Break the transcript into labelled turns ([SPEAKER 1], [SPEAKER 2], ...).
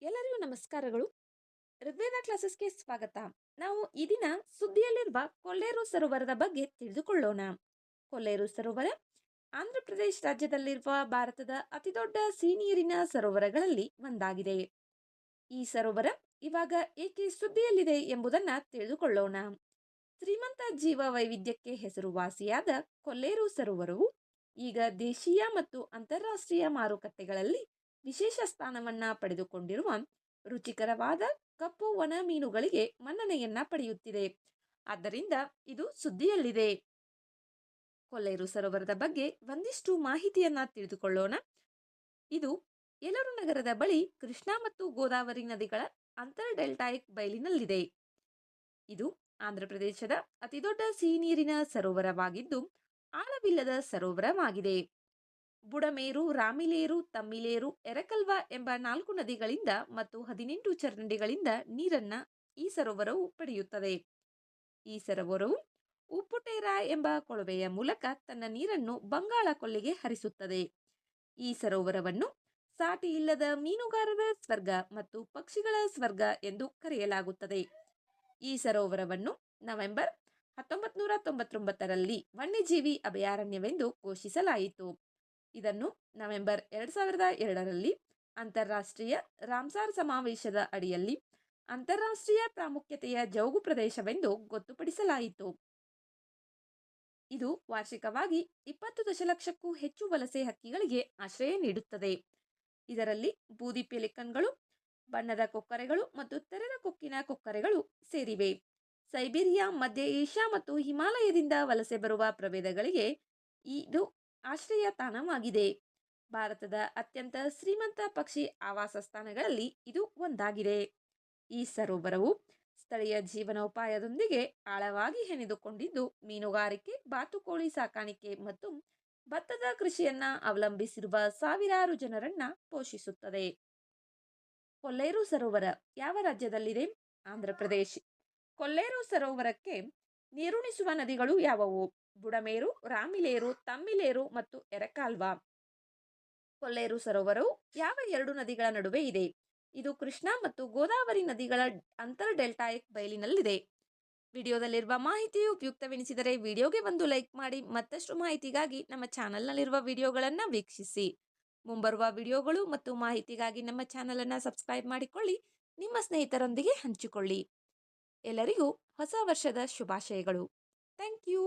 [SPEAKER 1] ಎಲ್ಲರಿಗೂ ನಮಸ್ಕಾರಗಳು. ಋಗ್ವೇದ ಕ್ಲಾಸಸ್ಗೆ ಸ್ವಾಗತ. ನಾವು ಈ ದಿನ ಸುದ್ದಿಯಲ್ಲಿರುವ ಕೊಲ್ಲೇರು ಸರೋವರದ ಬಗ್ಗೆ ತಿಳಿದುಕೊಳ್ಳೋಣ. ಕೊಲ್ಲೇರು ಸರೋವರ ಆಂಧ್ರ ಪ್ರದೇಶ ರಾಜ್ಯದಲ್ಲಿರುವ ಭಾರತದ ಅತಿದೊಡ್ಡ ಸಿಹಿನೀರಿನ ಸರೋವರಗಳಲ್ಲಿ ಒಂದಾಗಿದೆ. ಈ ಸರೋವರ ಇವಾಗ ಏಕೆ ಸುದ್ದಿಯಲ್ಲಿದೆ ಎಂಬುದನ್ನ ತಿಳಿದುಕೊಳ್ಳೋಣ. ಶ್ರೀಮಂತ ಜೀವ ವೈವಿಧ್ಯಕ್ಕೆ ಹೆಸರುವಾಸಿಯಾದ ಕೊಲ್ಲೇರು ಸರೋವರವು ಈಗ ದೇಶೀಯ ಮತ್ತು ಅಂತಾರಾಷ್ಟ್ರೀಯ ಮಾರುಕಟ್ಟೆಗಳಲ್ಲಿ ವಿಶೇಷ ಸ್ಥಾನವನ್ನ ಪಡೆದುಕೊಂಡಿರುವ ರುಚಿಕರವಾದ ಕಪ್ಪು ಒಣ ಮೀನುಗಳಿಗೆ ಮನ್ನಣೆಯನ್ನ ಪಡೆಯುತ್ತಿದೆ. ಆದ್ದರಿಂದ ಇದು ಸುದ್ದಿಯಲ್ಲಿದೆ. ಕೊಲ್ಲೇರು ಸರೋವರದ ಬಗ್ಗೆ ಒಂದಿಷ್ಟು ಮಾಹಿತಿಯನ್ನ ತಿಳಿದುಕೊಳ್ಳೋಣ. ಇದು ಯಲೂರು ನಗರದ ಬಳಿ ಕೃಷ್ಣಾ ಮತ್ತು ಗೋದಾವರಿ ನದಿಗಳ ಅಂತರ್ ಡೆಲ್ಟಾಯಿಕ್ ಬಯಲಿನಲ್ಲಿದೆ. ಇದು ಆಂಧ್ರ ಪ್ರದೇಶದ ಅತಿದೊಡ್ಡ ಸಿಹಿನೀರಿನ ಸರೋವರವಾಗಿದ್ದು ಆಳವಿಲ್ಲದ ಸರೋವರವಾಗಿದೆ. ಬುಡಮೇರು, ರಾಮಿಲೇರು, ತಮ್ಮಿಲೇರು, ಎರಕಲ್ವ ಎಂಬ 4 ನದಿಗಳಿಂದ ಮತ್ತು 18 ಚರಂಡಿಗಳಿಂದ ನೀರನ್ನ ಈ ಸರೋವರವು ಪಡೆಯುತ್ತದೆ. ಈ ಸರೋವರವು ಉಪ್ಪುಟೇರಾ ಎಂಬ ಕೊಳವೆಯ ಮೂಲಕ ತನ್ನ ನೀರನ್ನು ಬಂಗಾಳ ಕೊಲ್ಲಿಗೆ ಹರಿಸುತ್ತದೆ. ಈ ಸರೋವರವನ್ನು ಸಾಟಿ ಇಲ್ಲದ ಮೀನುಗಾರರ ಸ್ವರ್ಗ ಮತ್ತು ಪಕ್ಷಿಗಳ ಸ್ವರ್ಗ ಎಂದು ಕರೆಯಲಾಗುತ್ತದೆ. ಈ ಸರೋವರವನ್ನು ನವೆಂಬರ್ 1999ರಲ್ಲಿ ವನ್ಯಜೀವಿ ಅಭಯಾರಣ್ಯವೆಂದು ಘೋಷಿಸಲಾಯಿತು. ಇದನ್ನು ನವೆಂಬರ್ 2002ರಲ್ಲಿ ಅಂತಾರಾಷ್ಟ್ರೀಯ ರಾಮ್ಸಾರ್ ಸಮಾವೇಶದ ಅಡಿಯಲ್ಲಿ ಅಂತಾರಾಷ್ಟ್ರೀಯ ಪ್ರಾಮುಖ್ಯತೆಯ ಜೌಗು ಪ್ರದೇಶವೆಂದು ಗೊತ್ತುಪಡಿಸಲಾಯಿತು. ಇದು ವಾರ್ಷಿಕವಾಗಿ 20 ದಶಲಕ್ಷಕ್ಕೂ ಹೆಚ್ಚು ವಲಸೆ ಹಕ್ಕಿಗಳಿಗೆ ಆಶ್ರಯ ನೀಡುತ್ತದೆ. ಇದರಲ್ಲಿ ಬೂದಿ ಪೆಲಿಕನ್ಗಳು, ಬಣ್ಣದ ಕೊಕ್ಕರೆಗಳು ಮತ್ತು ತೆರೆದ ಕೊಕ್ಕಿನ ಕೊಕ್ಕರೆಗಳು ಸೇರಿವೆ. ಸೈಬೀರಿಯಾ, ಮಧ್ಯ ಏಷ್ಯಾ ಮತ್ತು ಹಿಮಾಲಯದಿಂದ ವಲಸೆ ಬರುವ ಪ್ರಭೇದಗಳಿಗೆ ಇದು ಆಶ್ರಯ ತಾಣವಾಗಿದೆ. ಭಾರತದ ಅತ್ಯಂತ ಶ್ರೀಮಂತ ಪಕ್ಷಿ ಆವಾಸ ಸ್ಥಾನಗಳಲ್ಲಿ ಇದು ಒಂದಾಗಿದೆ. ಈ ಸರೋವರವು ಸ್ಥಳೀಯ ಜೀವನೋಪಾಯದೊಂದಿಗೆ ಆಳವಾಗಿ ಹೆಣೆದುಕೊಂಡಿದ್ದು ಮೀನುಗಾರಿಕೆ, ಬಾತುಕೋಳಿ ಸಾಕಾಣಿಕೆ ಮತ್ತು ಭತ್ತದ ಕೃಷಿಯನ್ನ ಅವಲಂಬಿಸಿರುವ ಸಾವಿರಾರು ಜನರನ್ನ ಪೋಷಿಸುತ್ತದೆ. ಕೊಲ್ಲೇರು ಸರೋವರ ಯಾವ ರಾಜ್ಯದಲ್ಲಿದೆ? ಆಂಧ್ರ ಪ್ರದೇಶ. ಕೊಲ್ಲೇರು ಸರೋವರಕ್ಕೆ ನೀರುಣಿಸುವ ನದಿಗಳು ಯಾವುವು? ಬುಡಮೇರು, ರಾಮಿಲೇರು, ತಮ್ಮಿಲೇರು ಮತ್ತು ಎರಕಾಲ್ವಾ. ಕೊಲ್ಲೇರು ಸರೋವರವು ಯಾವ 2 ನದಿಗಳ ನಡುವೆ ಇದೆ? ಇದು ಕೃಷ್ಣಾ ಮತ್ತು ಗೋದಾವರಿ ನದಿಗಳ ಅಂತರ್ ಡೆಲ್ಟಾಯಿಕ್ ಬಯಲಿನಲ್ಲಿದೆ. ವಿಡಿಯೋದಲ್ಲಿರುವ ಮಾಹಿತಿಯು ಉಪಯುಕ್ತವೆನಿಸಿದರೆ ವಿಡಿಯೋಗೆ ಒಂದು ಲೈಕ್ ಮಾಡಿ. ಮತ್ತಷ್ಟು ಮಾಹಿತಿಗಾಗಿ ನಮ್ಮ ಚಾನಲ್ನಲ್ಲಿರುವ ವಿಡಿಯೋಗಳನ್ನು ವೀಕ್ಷಿಸಿ. ಮುಂಬರುವ ವಿಡಿಯೋಗಳು ಮತ್ತು ಮಾಹಿತಿಗಾಗಿ ನಮ್ಮ ಚಾನಲನ್ನು ಸಬ್ಸ್ಕ್ರೈಬ್ ಮಾಡಿಕೊಳ್ಳಿ. ನಿಮ್ಮ ಸ್ನೇಹಿತರೊಂದಿಗೆ ಹಂಚಿಕೊಳ್ಳಿ. ಎಲ್ಲರಿಗೂ ಹೊಸ ವರ್ಷದ ಶುಭಾಶಯಗಳು. Thank you.